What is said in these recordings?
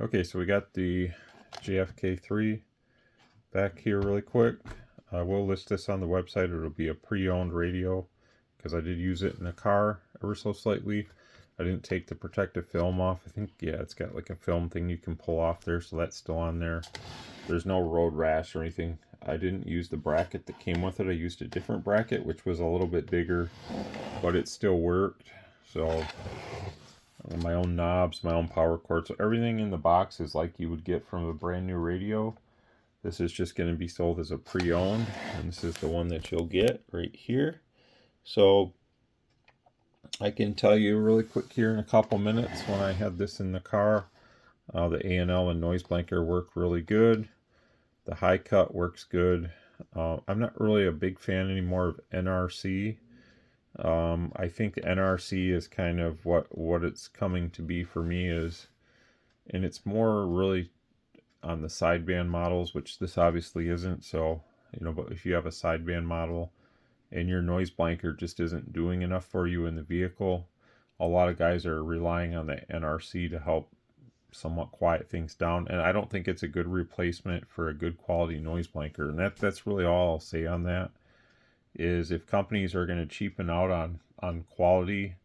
Okay, so we got the JFK 3 back here really quick. I will list this on the website. It'll be a pre-owned radio because I did use it in the car ever so slightly. I didn't take the protective film off. I think, yeah, it's got like a film thing you can pull off there, so that's still on there. There's no road rash or anything. I didn't use the bracket that came with it. I used a different bracket, which was a little bit bigger, but it still worked. So my own knobs, my own power cord. So everything in the box is like you would get from a brand new radio. This is just going to be sold as a pre-owned, and this is the one that you'll get right here. So I can tell you really quick here in a couple minutes when I had this in the car. The A&L and noise blanker work really good. The high cut works good. I'm not really a big fan anymore of NRC. I think NRC is kind of what it's coming to be for me is, and it's more really on the sideband models, which this obviously isn't. So, but if you have a sideband model and your noise blanker just isn't doing enough for you in the vehicle, a lot of guys are relying on the NRC to help somewhat quiet things down, and I don't think it's a good replacement for a good quality noise blanker. And that's really all I'll say on that. Is if companies are going to cheapen out on quality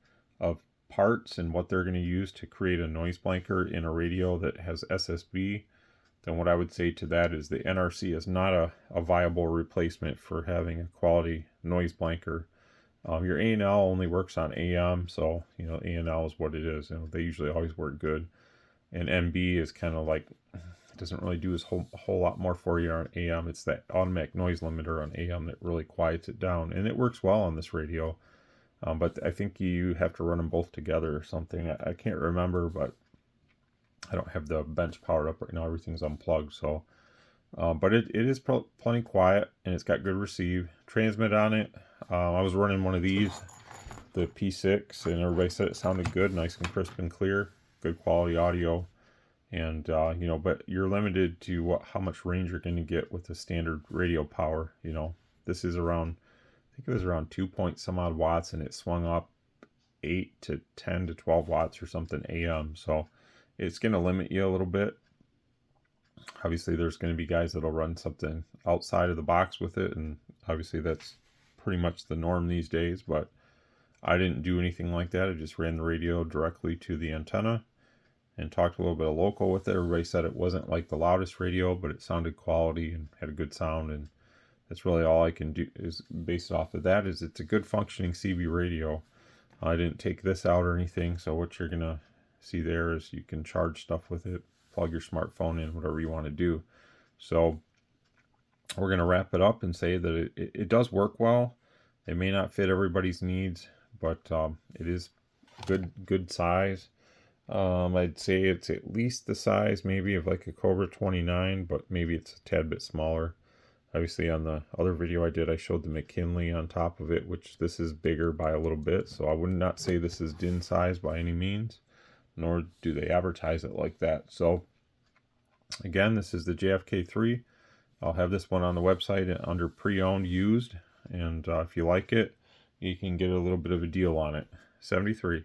of parts and what they're going to use to create a noise blanker in a radio that has SSB, then what I would say to that is the NRC is not a viable replacement for having a quality noise blanker. Your A&L only works on AM, so A&L is what it is. They usually always work good. And MB is kind of like, doesn't really do a whole lot more for you on AM. It's that automatic noise limiter on AM that really quiets it down, and it works well on this radio. But I think you have to run them both together or something. I can't remember, but I don't have the bench powered up right now. Everything's unplugged. So, but it is plenty quiet, and it's got good receive. Transmit on it. I was running one of these, the P6, and everybody said it sounded good, nice and crisp and clear, good quality audio. And but you're limited to how much range you're going to get with the standard radio power. This is around, I think it was around 2 point some odd watts, and it swung up 8 to 10 to 12 watts or something AM. So it's going to limit you a little bit. Obviously, there's going to be guys that'll run something outside of the box with it, and obviously that's pretty much the norm these days. But I didn't do anything like that. I just ran the radio directly to the antenna and talked a little bit of local with it. Everybody said it wasn't like the loudest radio, but it sounded quality and had a good sound, and that's really all I can do is based off of that. Is it's a good functioning CB radio. I didn't take this out or anything, so what you're gonna see there is you can charge stuff with it, plug your smartphone in, whatever you want to do. So we're gonna wrap it up and say that it does work well. It may not fit everybody's needs, but it is good size. I'd say it's at least the size maybe of like a Cobra 29, but maybe it's a tad bit smaller. Obviously on the other video I did, I showed the McKinley on top of it, which this is bigger by a little bit. So I would not say this is DIN size by any means, nor do they advertise it like that. So again, this is the JFK 3. I'll have this one on the website under pre-owned used. And if you like it, you can get a little bit of a deal on it. 73.